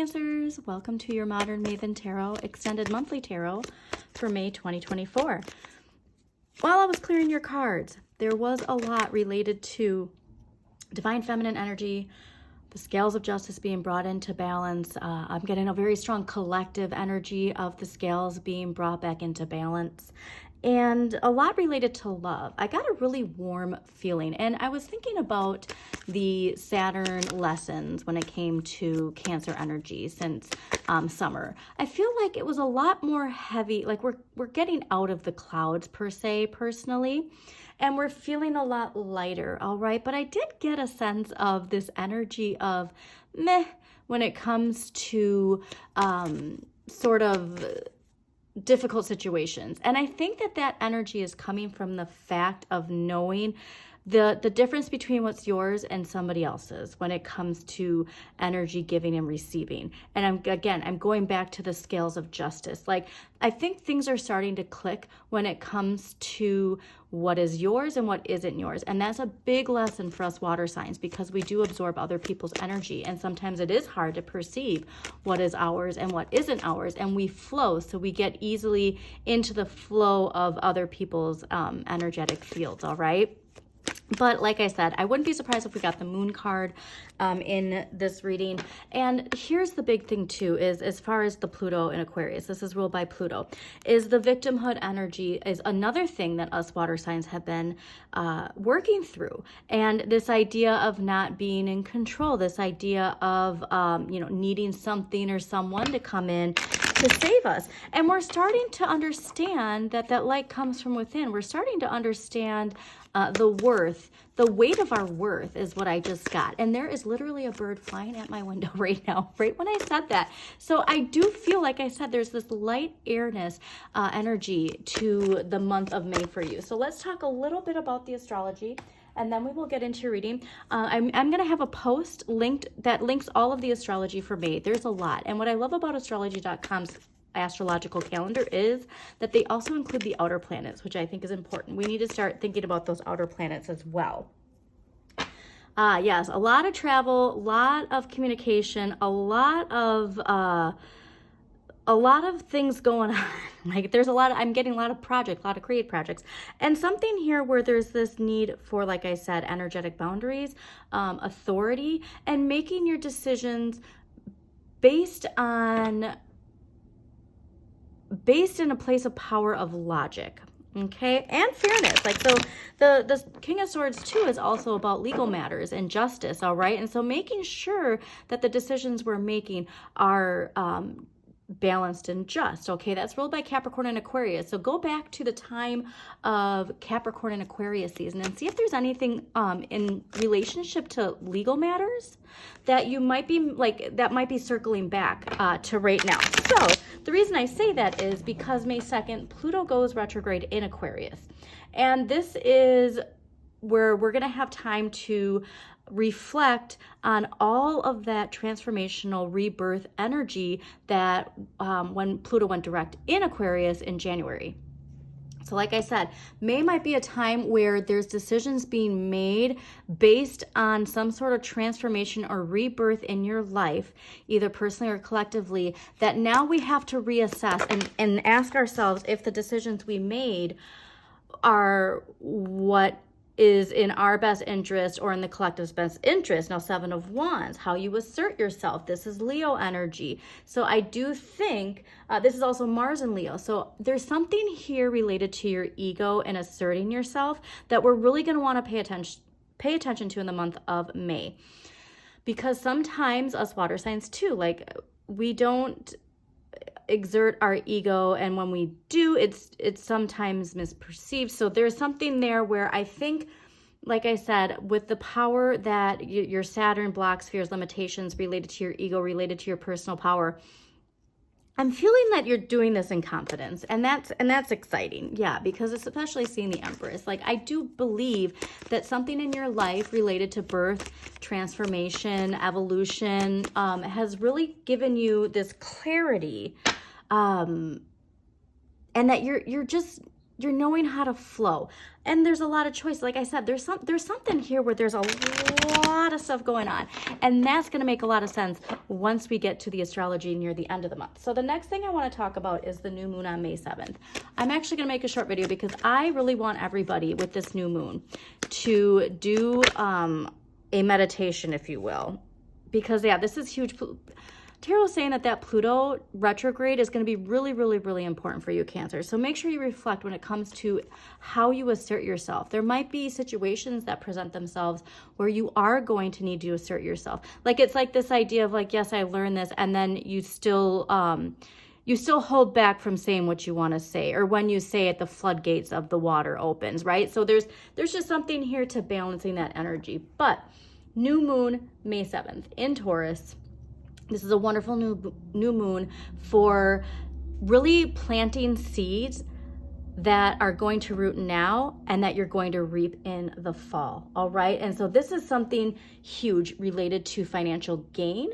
Cancers, welcome to your Modern Maven Tarot Extended Monthly Tarot for May 2024. While I was clearing your cards, there was a lot related to Divine Feminine energy, the scales of justice being brought into balance. I'm getting a very strong collective energy of the scales being brought back into balance. And a lot related to love. I got a really warm feeling. And I was thinking about the Saturn lessons when it came to Cancer energy since summer. I feel like it was a lot more heavy, like we're getting out of the clouds per se, personally. And we're feeling a lot lighter, all right? But I did get a sense of this energy of meh when it comes to sort of difficult situations. And I think that energy is coming from the fact of knowing the difference between what's yours and somebody else's when it comes to energy giving and receiving. And I'm going back to the scales of justice. Like, I think things are starting to click when it comes to what is yours and what isn't yours. And that's a big lesson for us water signs, because we do absorb other people's energy. And sometimes it is hard to perceive what is ours and what isn't ours. And we flow, so we get easily into the flow of other people's energetic fields, all right? But like I said, I wouldn't be surprised if we got the moon card in this reading. And here's the big thing too, is as far as the Pluto in Aquarius, this is ruled by Pluto, is the victimhood energy is another thing that us water signs have been working through. And this idea of not being in control, this idea of, needing something or someone to come in to save us. And we're starting to understand that light comes from within. We're starting to understand the worth, the weight of our worth is what I just got. And there is literally a bird flying at my window right now, right when I said that. So I do feel, like I said, there's this light airness energy to the month of May for you. So let's talk a little bit about the astrology, and then we will get into your reading. I'm going to have a post linked that links all of the astrology for May. There's a lot. And what I love about astrology.com's astrological calendar is that they also include the outer planets, which I think is important. We need to start thinking about those outer planets as well. Yes, a lot of travel, a lot of communication, a lot of things going on. Like, there's I'm getting a lot of projects, a lot of creative projects, and something here where there's this need for, like I said, energetic boundaries, authority, and making your decisions based in a place of power of logic, okay, and fairness. Like, so the King of Swords too is also about legal matters and justice, all right? And so making sure that the decisions we're making are balanced and just, okay? That's ruled by Capricorn and Aquarius. So go back to the time of Capricorn and Aquarius season and see if there's anything in relationship to legal matters that you might be that might be circling back to right now. So the reason I say that is because May 2nd, Pluto goes retrograde in Aquarius. And this is where we're going to have time to reflect on all of that transformational rebirth energy that when Pluto went direct in Aquarius in January. So like I said, May might be a time where there's decisions being made based on some sort of transformation or rebirth in your life, either personally or collectively, that now we have to reassess and ask ourselves if the decisions we made are what is in our best interest or in the collective's best interest. Now, 7 of Wands, how you assert yourself. This is Leo energy. So I do think this is also Mars and Leo. So there's something here related to your ego and asserting yourself that we're really going to want to pay attention to in the month of May. Because sometimes us water signs too, like, we don't exert our ego, and when we do, it's sometimes misperceived. So there's something there where I think, like I said, with the power that your Saturn blocks, fears, limitations related to your ego, related to your personal power, I'm feeling that you're doing this in confidence, and that's exciting. Yeah, because especially seeing the Empress, like, I do believe that something in your life related to birth, transformation, evolution, has really given you this clarity, and that you're just you're knowing how to flow. And there's a lot of choice. Like I said, there's something here where there's a lot of stuff going on. And that's going to make a lot of sense once we get to the astrology near the end of the month. So the next thing I want to talk about is the new moon on May 7th. I'm actually going to make a short video because I really want everybody with this new moon to do a meditation, if you will. Because, yeah, this is huge. Tarot is saying that Pluto retrograde is going to be really, really, really important for you, Cancer. So make sure you reflect when it comes to how you assert yourself. There might be situations that present themselves where you are going to need to assert yourself. Like, it's like this idea of like, yes, I learned this, and then you still hold back from saying what you want to say, or when you say it, the floodgates of the water opens, right? So there's just something here to balancing that energy. But new moon, May 7th in Taurus. This is a wonderful new moon for really planting seeds that are going to root now and that you're going to reap in the fall, all right? And so this is something huge related to financial gain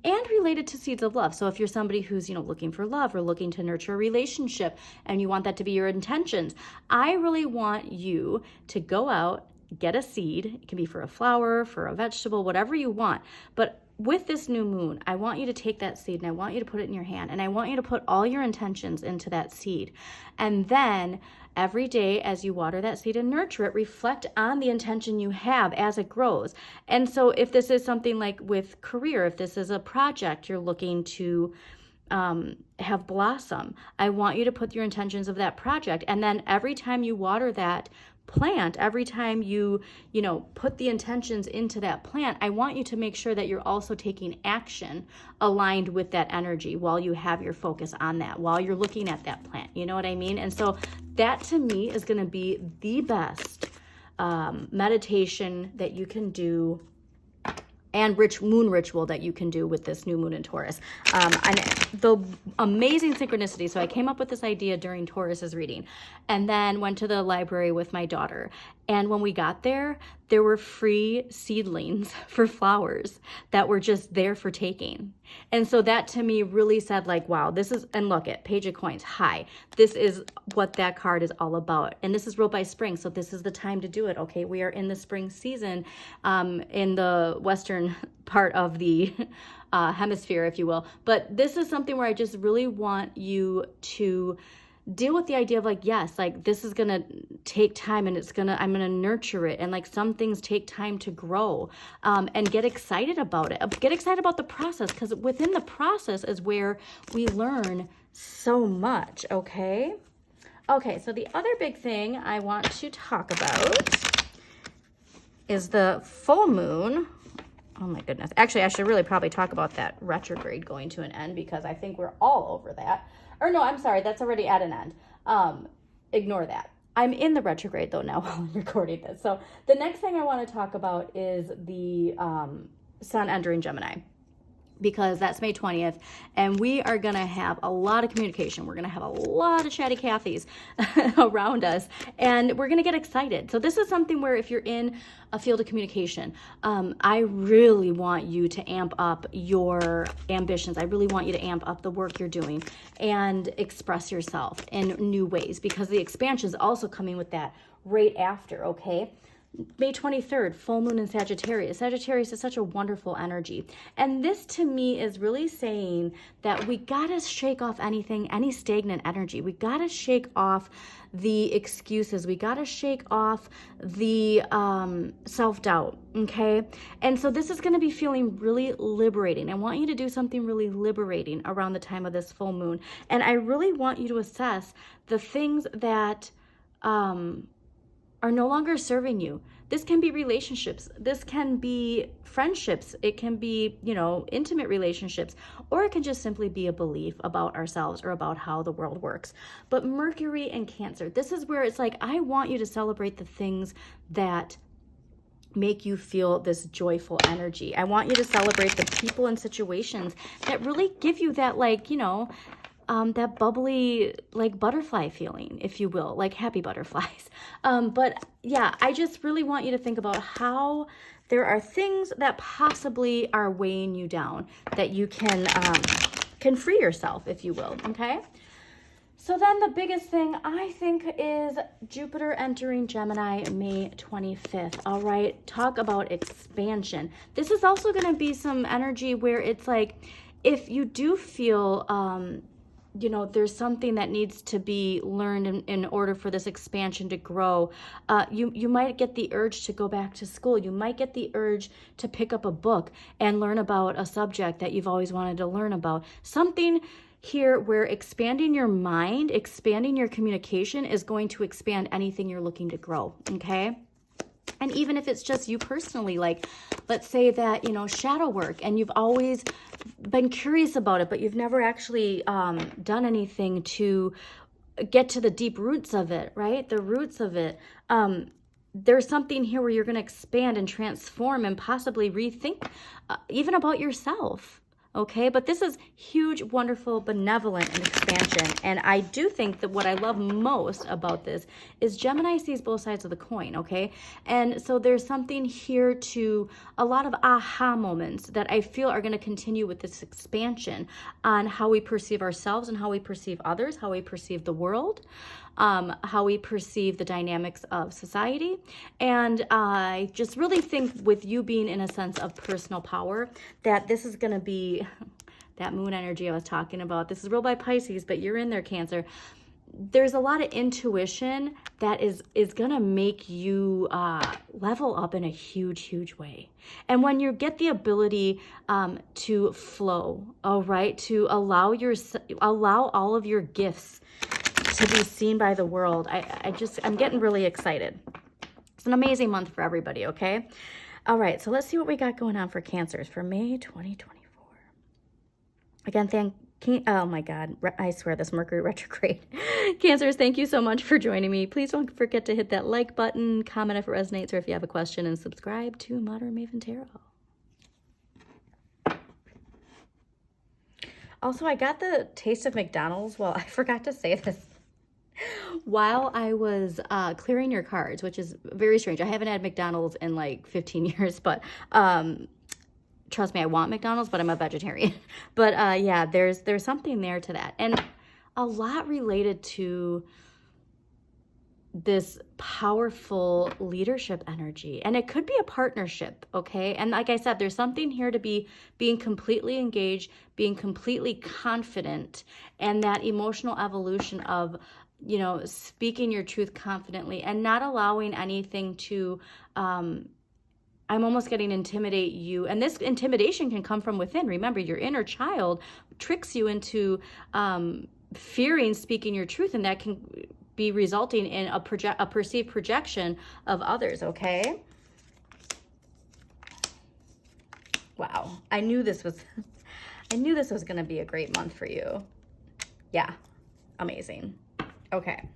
and related to seeds of love. So if you're somebody who's, looking for love or looking to nurture a relationship and you want that to be your intentions, I really want you to go out, get a seed. It can be for a flower, for a vegetable, whatever you want. But with this new moon, I want you to take that seed and I want you to put it in your hand, and I want you to put all your intentions into that seed. And then every day as you water that seed and nurture it, reflect on the intention you have as it grows. And so if this is something like with career, if this is a project you're looking to have blossom, I want you to put your intentions of that project. And then every time you water that plant, every time you put the intentions into that plant, I want you to make sure that you're also taking action aligned with that energy while you have your focus on that, while you're looking at that plant. You know what I mean? And so that to me is going to be the best meditation that you can do and moon ritual that you can do with this new moon in Taurus. And the amazing synchronicity. So I came up with this idea during Taurus's reading and then went to the library with my daughter. And when we got there were free seedlings for flowers that were just there for taking. And so that to me really said like, wow, this is, and look at Page of Coins. Hi, this is what that card is all about. And this is wrote by spring. So this is the time to do it. Okay. We are in the spring season, in the Western part of the hemisphere, if you will. But this is something where I just really want you to deal with the idea of like, yes, like this is going to take time and I'm going to nurture it. And like some things take time to grow, and get excited about it. Get excited about the process, because within the process is where we learn so much. Okay. So the other big thing I want to talk about is the full moon. Oh my goodness. Actually, I should really probably talk about that retrograde going to an end, because I think we're all over that. Or no, I'm sorry, that's already at an end. Ignore that. I'm in the retrograde though now while I'm recording this. So the next thing I want to talk about is the sun entering Gemini, because that's May 20th, and we are going to have a lot of communication. We're going to have a lot of chatty Cathys around us, and we're going to get excited. So this is something where if you're in a field of communication, I really want you to amp up your ambitions. I really want you to amp up the work you're doing and express yourself in new ways, because the expansion is also coming with that right after, okay? May 23rd, full moon in Sagittarius. Sagittarius is such a wonderful energy. And this to me is really saying that we got to shake off any stagnant energy. We got to shake off the excuses. We got to shake off the self-doubt, okay? And so this is going to be feeling really liberating. I want you to do something really liberating around the time of this full moon. And I really want you to assess the things that are no longer serving you. This can be relationships. This can be friendships. It can be, intimate relationships, or it can just simply be a belief about ourselves or about how the world works. But Mercury and Cancer, this is where it's like, I want you to celebrate the things that make you feel this joyful energy. I want you to celebrate the people and situations that really give you that, that bubbly, like butterfly feeling, if you will, like happy butterflies. But yeah, I just really want you to think about how there are things that possibly are weighing you down that you can free yourself, if you will. Okay. So then the biggest thing I think is Jupiter entering Gemini May 25th. All right, talk about expansion. This is also going to be some energy where it's like, if you do feel, you know, there's something that needs to be learned in order for this expansion to grow, you might get the urge to go back to school. You might get the urge to pick up a book and learn about a subject that you've always wanted to learn about. Something here where expanding your mind, expanding your communication is going to expand anything you're looking to grow, okay? And even if it's just you personally, like, let's say that, you know, shadow work, and you've always been curious about it, but you've never actually done anything to get to the deep roots of it, right? The roots of it. There's something here where you're going to expand and transform and possibly rethink even about yourself. Okay, but this is huge, wonderful, benevolent, and expansion. And I do think that what I love most about this is Gemini sees both sides of the coin, okay? And so there's something here to a lot of aha moments that I feel are going to continue with this expansion on how we perceive ourselves and how we perceive others, how we perceive the world, how we perceive the dynamics of society. And I just really think with you being in a sense of personal power, that this is going to be that moon energy I was talking about. This is ruled by Pisces, but you're in there, Cancer. There's a lot of intuition that is going to make you level up in a huge, huge way. And when you get the ability to flow, all right, to allow all of your gifts to be seen by the world, I'm getting really excited. It's an amazing month for everybody, okay? All right, so let's see what we got going on for Cancers for May 2024. Again, oh my God, I swear this Mercury retrograde. Cancers, thank you so much for joining me. Please don't forget to hit that like button, comment if it resonates, or if you have a question, and subscribe to Modern Maven Tarot. Also, I got the taste of McDonald's. Well, I forgot to say this while I was clearing your cards, which is very strange. I haven't had McDonald's in like 15 years, but trust me, I want McDonald's, but I'm a vegetarian. But yeah, there's something there to that. And a lot related to this powerful leadership energy. And it could be a partnership, okay? And like I said, there's something here to be being completely engaged, being completely confident, and that emotional evolution of, you know, speaking your truth confidently and not allowing anything to, I'm almost getting intimidate you. And this intimidation can come from within. Remember, your inner child tricks you into fearing speaking your truth, and that can be resulting in a perceived projection of others, okay? Wow, I knew this was going to be a great month for you. Yeah, amazing. Okay,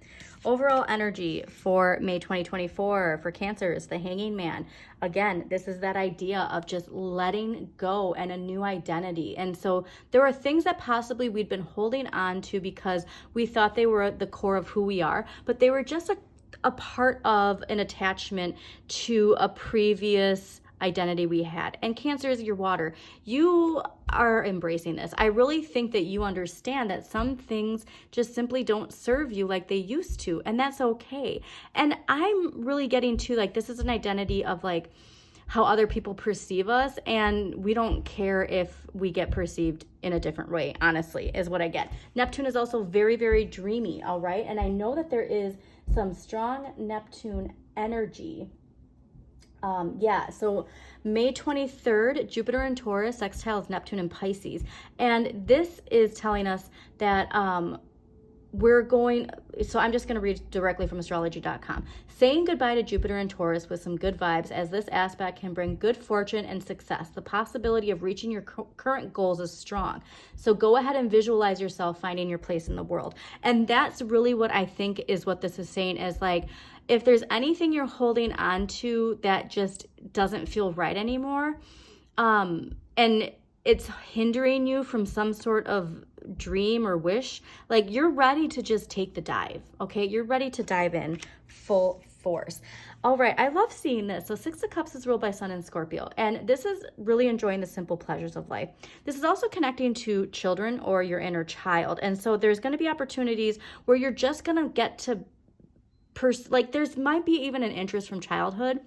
overall energy for May 2024 for Cancers, the Hanging Man. Again, this is that idea of just letting go and a new identity. And so there are things that possibly we'd been holding on to because we thought they were at the core of who we are, but they were just a part of an attachment to a previous identity we had. And Cancer is your water. You are embracing this. I really think that you understand that some things just simply don't serve you like they used to, and that's okay. And I'm really getting to, like, this is an identity of like how other people perceive us, and we don't care if we get perceived in a different way, honestly, is what I get. Neptune is also very, very dreamy, all right? And I know that there is some strong Neptune energy. Yeah, so May 23rd, Jupiter in Taurus sextiles Neptune in Pisces. And this is telling us that we're going, so I'm just going to read directly from astrology.com. Saying goodbye to Jupiter in Taurus with some good vibes, as this aspect can bring good fortune and success. The possibility of reaching your current goals is strong. So go ahead and visualize yourself finding your place in the world. And that's really what I think is what this is saying, is like, if there's anything you're holding on to that just doesn't feel right anymore, and it's hindering you from some sort of dream or wish, like you're ready to just take the dive, okay? You're ready to dive in full force. All right, I love seeing this. So 6 of Cups is ruled by Sun and Scorpio, and this is really enjoying the simple pleasures of life. This is also connecting to children or your inner child, and so there's going to be opportunities where you're just going to get to, like there's might be even an interest from childhood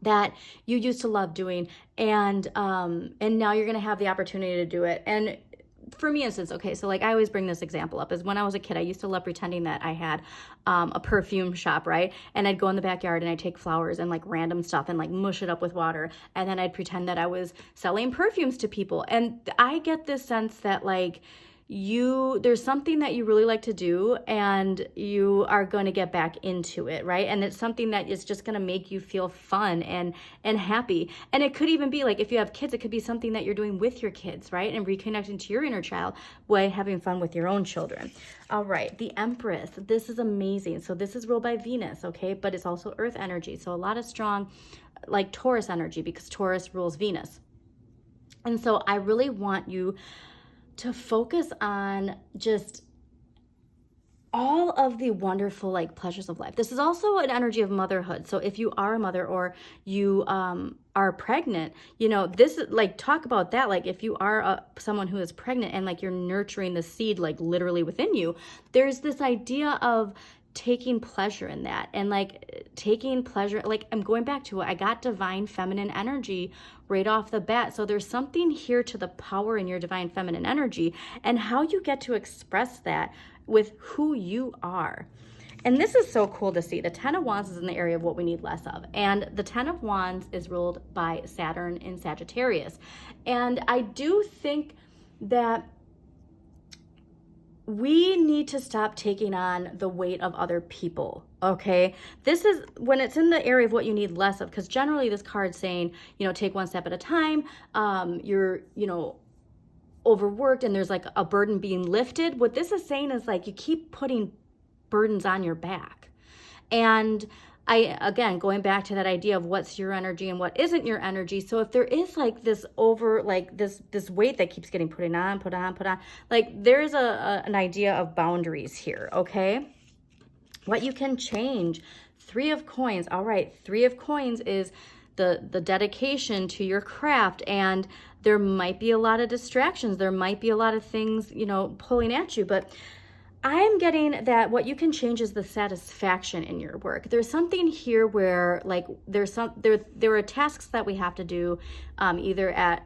that you used to love doing, and now you're going to have the opportunity to do it. And for me, instance, okay, so like I always bring this example up, is when I was a kid, I used to love pretending that I had a perfume shop, right? And I'd go in the backyard and I'd take flowers and like random stuff and like mush it up with water, and then I'd pretend that I was selling perfumes to people. And I get this sense that like there's something that you really like to do, and you are going to get back into it, right? And it's something that is just going to make you feel fun and happy. And it could even be like, if you have kids, it could be something that you're doing with your kids, right? And reconnecting to your inner child by having fun with your own children. All right, the Empress, this is amazing. So this is ruled by Venus, okay? But it's also earth energy. So a lot of strong like Taurus energy, because Taurus rules Venus. And so I really want you to focus on just all of the wonderful like pleasures of life. This is also an energy of motherhood. So if you are a mother or you are pregnant, you know, this is like, talk about that. Like if you are someone who is pregnant and like you're nurturing the seed like literally within you, there's this idea of taking pleasure in that, and like taking pleasure, like I'm going back to it, I got divine feminine energy right off the bat. So there's something here to the power in your divine feminine energy and how you get to express that with who you are. And this is so cool to see. The 10 of Wands is in the area of what we need less of. And the 10 of Wands is ruled by Saturn in Sagittarius. And I do think that we need to stop taking on the weight of other people, okay? This is when it's in the area of what you need less of, because generally this card's saying, you know, take one step at a time. You're, you know, overworked and there's like a burden being lifted. What this is saying is like you keep putting burdens on your back. And again, going back to that idea of what's your energy and what isn't your energy. So if there is like this this weight that keeps getting put on, like there's an idea of boundaries here, okay? What you can change. 3 of Coins. All right, 3 of Coins is the dedication to your craft, and there might be a lot of distractions. There might be a lot of things, you know, pulling at you, but I'm getting that what you can change is the satisfaction in your work. There's something here where like there are tasks that we have to do either at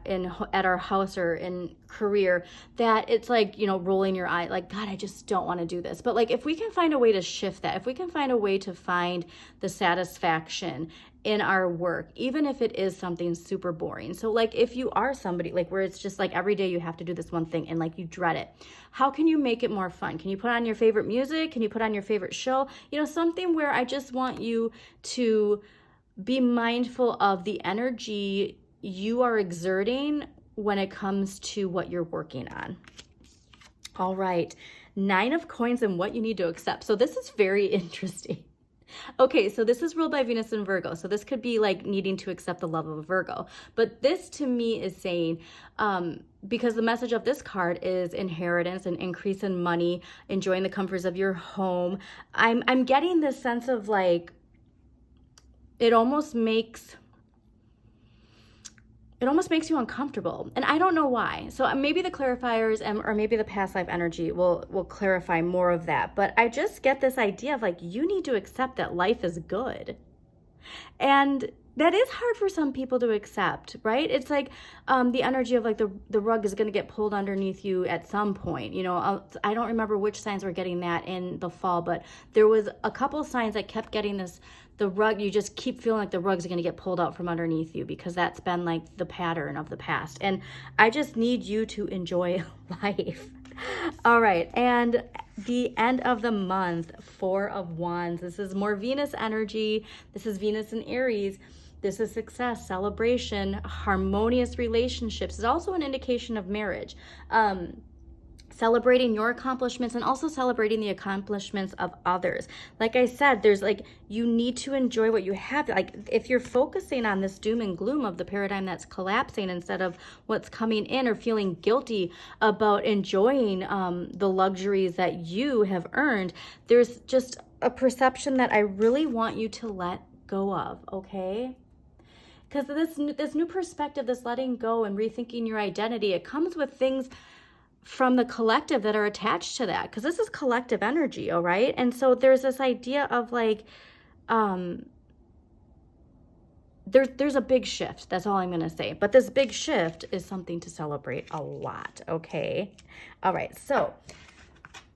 our house or in career that it's like, you know, rolling your eye like, God, I just don't want to do this. But like if we can find a way to shift that, if we can find a way to find the satisfaction in our work, even if it is something super boring. So like if you are somebody like where it's just like every day you have to do this one thing and like you dread it, how can you make it more fun? Can you put on your favorite music? Can you put on your favorite show? You know, something where I just want you to be mindful of the energy you are exerting when it comes to what you're working on. All right, 9 of Coins and what you need to accept. So this is very interesting. Okay, so this is ruled by Venus and Virgo. So this could be like needing to accept the love of a Virgo. But this to me is saying, because the message of this card is inheritance and increase in money, enjoying the comforts of your home. I'm getting this sense of like, it almost makes you uncomfortable. And I don't know why. So maybe the clarifiers or maybe the past life energy will clarify more of that. But I just get this idea of like, you need to accept that life is good. And that is hard for some people to accept, right? It's like the energy of like the rug is going to get pulled underneath you at some point. You know, I don't remember which signs were getting that in the fall, but there was a couple signs that kept getting this, the rug, you just keep feeling like the rug's going to get pulled out from underneath you because that's been like the pattern of the past. And I just need you to enjoy life. All right. And the end of the month, 4 of Wands. This is more Venus energy. This is Venus in Aries. This is success, celebration, harmonious relationships. It's also an indication of marriage. celebrating your accomplishments and also celebrating the accomplishments of others. Like I said, there's like, you need to enjoy what you have. Like if you're focusing on this doom and gloom of the paradigm that's collapsing instead of what's coming in, or feeling guilty about enjoying the luxuries that you have earned, there's just a perception that I really want you to let go of, okay? Because this new perspective, this letting go and rethinking your identity, it comes with things from the collective that are attached to that, because this is collective energy, all right? And so there's this idea of like, there's a big shift. That's all I'm going to say. But this big shift is something to celebrate a lot, okay? All right, so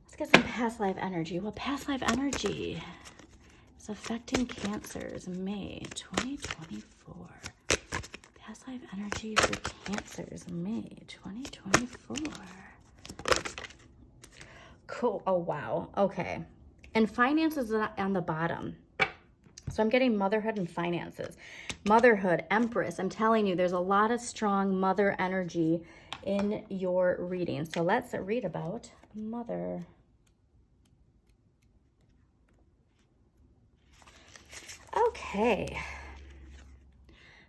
let's get some past life energy. Well, past life energy is affecting Cancers, May 2024. Past life energy for Cancers, May 2024. Cool. Oh, wow. Okay. And finances on the bottom. So I'm getting motherhood and finances. Motherhood, Empress. I'm telling you, there's a lot of strong mother energy in your reading. So let's read about mother. Okay.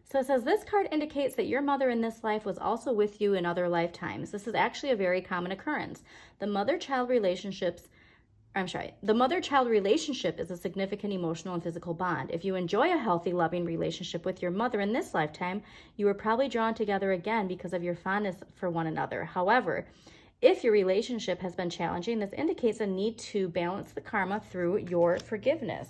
So it says, this card indicates that your mother in this life was also with you in other lifetimes. This is actually a very common occurrence. The mother-child relationship is a significant emotional and physical bond. If you enjoy a healthy, loving relationship with your mother in this lifetime, you were probably drawn together again because of your fondness for one another. However, if your relationship has been challenging, this indicates a need to balance the karma through your forgiveness.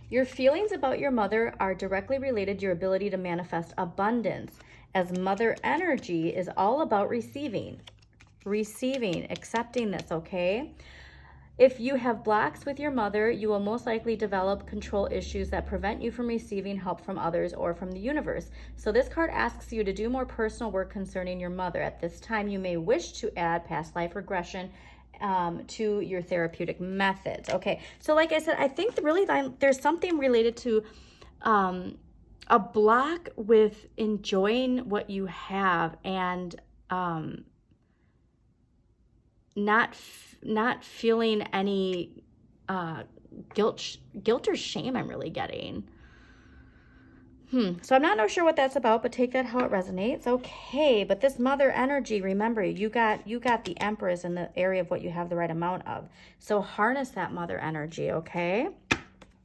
Your feelings about your mother are directly related to your ability to manifest abundance, as mother energy is all about receiving, accepting this, okay? If you have blocks with your mother, you will most likely develop control issues that prevent you from receiving help from others or from the universe. So this card asks you to do more personal work concerning your mother. At this time, you may wish to add past life regression to your therapeutic methods. Okay, so like I said, I think really there's something related to a block with enjoying what you have and not feeling any guilt or shame. I'm really getting. So I'm not sure what that's about, but take that how it resonates. Okay, but this mother energy, remember, you got the Empress in the area of what you have the right amount of. So harness that mother energy, okay?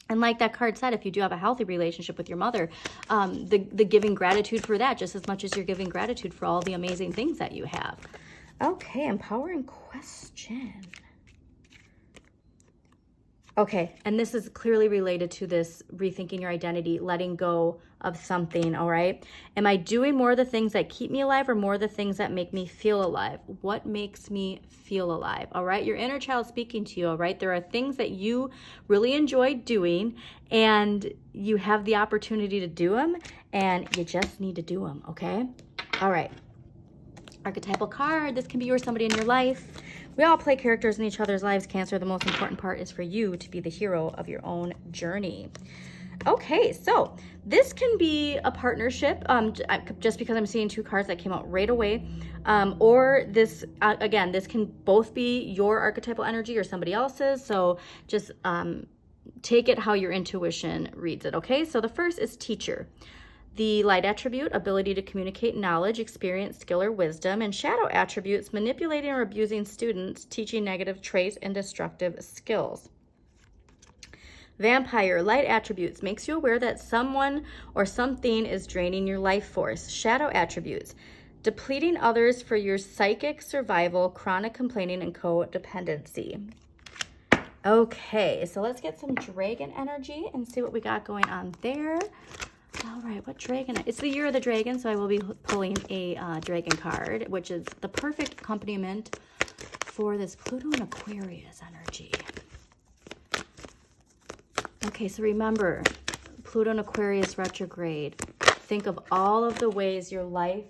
And like that card said, if you do have a healthy relationship with your mother, the giving gratitude for that just as much as you're giving gratitude for all the amazing things that you have. Okay, empowering question. Okay, and this is clearly related to this rethinking your identity, letting go of something, all right? Am I doing more of the things that keep me alive or more of the things that make me feel alive? What makes me feel alive, all right? Your inner child speaking to you, all right? There are things that you really enjoy doing and you have the opportunity to do them and you just need to do them, okay? All right. Archetypal card. This can be you or somebody in your life. We all play characters in each other's lives, Cancer. The most important part is for you to be the hero of your own journey. Okay, so this can be a partnership, just because I'm seeing two cards that came out right away. Or this, again, this can both be your archetypal energy or somebody else's. So just take it how your intuition reads it, okay? So the first is teacher. The light attribute, ability to communicate knowledge, experience, skill, or wisdom. And shadow attributes, manipulating or abusing students, teaching negative traits and destructive skills. Vampire, light attributes, makes you aware that someone or something is draining your life force. Shadow attributes, depleting others for your psychic survival, chronic complaining, and codependency. Okay, so let's get some dragon energy and see what we got going on there. All right, what dragon? It's the year of the dragon, so I will be pulling a dragon card, which is the perfect accompaniment for this Pluto and Aquarius energy. Okay, so remember, Pluto and Aquarius retrograde. Think of all of the ways your life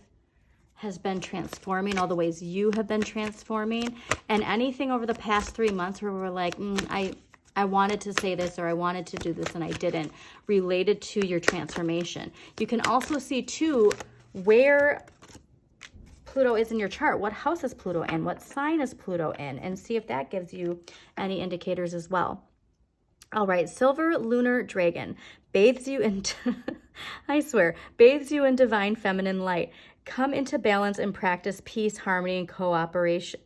has been transforming, all the ways you have been transforming, and anything over the past 3 months where we're like, I wanted to say this or I wanted to do this and I didn't, related to your transformation. You can also see too where Pluto is in your chart. What house is Pluto in? What sign is Pluto in? And see if that gives you any indicators as well. All right, Silver Lunar Dragon bathes you in, I swear, bathes you in divine feminine light. Come into balance and practice peace, harmony, and cooperation.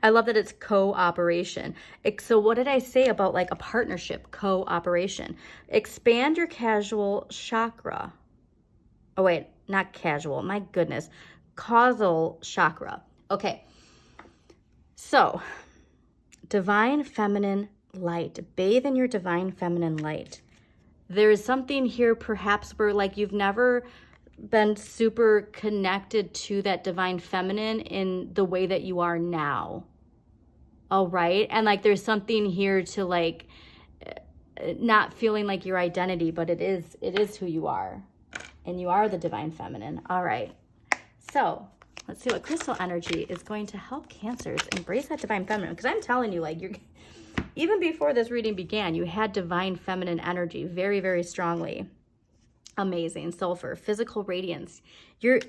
I love that it's cooperation. So what did I say about like a partnership? Cooperation. Expand your casual chakra. Oh, wait, not casual. My goodness. Causal chakra. Okay. So, divine feminine light. Bathe in your divine feminine light. There is something here perhaps where like you've never been super connected to that divine feminine in the way that you are now. All right. And like there's something here to like not feeling like your identity, but it is who you are. And you are the divine feminine. All right. So let's see what crystal energy is going to help Cancers embrace that divine feminine. Because I'm telling you, like, even before this reading began, you had divine feminine energy very, very strongly. Amazing. Sulfur, physical radiance. You're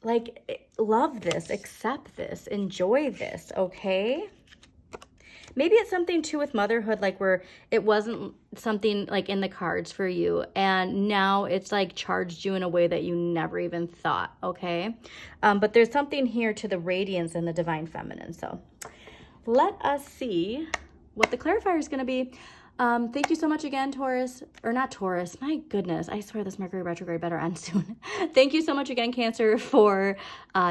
like, love this, accept this, enjoy this, okay? Maybe it's something too with motherhood, like where it wasn't something like in the cards for you, and now it's like charged you in a way that you never even thought, okay? But there's something here to the radiance and the divine feminine. So let us see what the clarifier is going to be. Thank you so much again, Taurus, or not Taurus. My goodness, I swear this Mercury retrograde better end soon. Thank you so much again, Cancer, for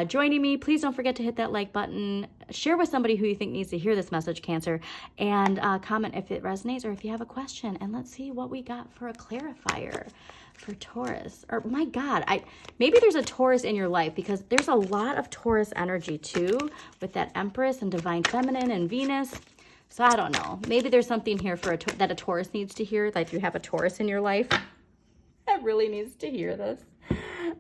joining me. Please don't forget to hit that like button. Share with somebody who you think needs to hear this message, Cancer, and comment if it resonates or if you have a question. And let's see what we got for a clarifier for Taurus. Or my God, maybe there's a Taurus in your life, because there's a lot of Taurus energy too with that Empress and Divine Feminine and Venus. So I don't know. Maybe there's something here for that a Taurus needs to hear. Like, if you have a Taurus in your life that really needs to hear this.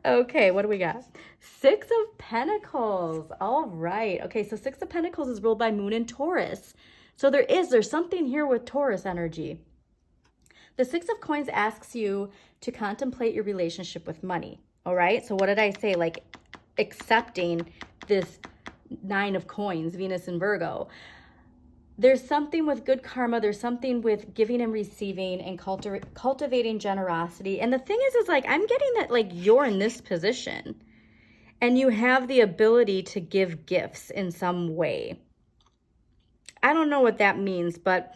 Okay, what do we got? Six of Pentacles. All right. Okay, so Six of Pentacles is ruled by Moon and Taurus. So there's something here with Taurus energy. The Six of Coins asks you to contemplate your relationship with money. All right. So what did I say? Like, accepting this Nine of Coins, Venus and Virgo. There's something with good karma. There's something with giving and receiving and cultivating generosity. And the thing is like, I'm getting that like you're in this position and you have the ability to give gifts in some way. I don't know what that means, but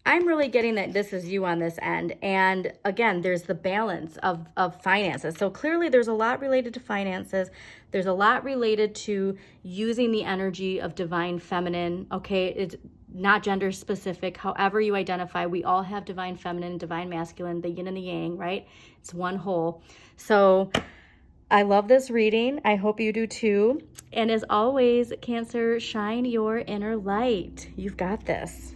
I'm really getting that this is you on this end. And again, there's the balance of finances. So clearly there's a lot related to finances. There's a lot related to using the energy of divine feminine. Okay, it's not gender specific. However you identify, we all have divine feminine and divine masculine, the yin and the yang, right? It's one whole. So I love this reading. I hope you do too. And as always, Cancer, shine your inner light. You've got this.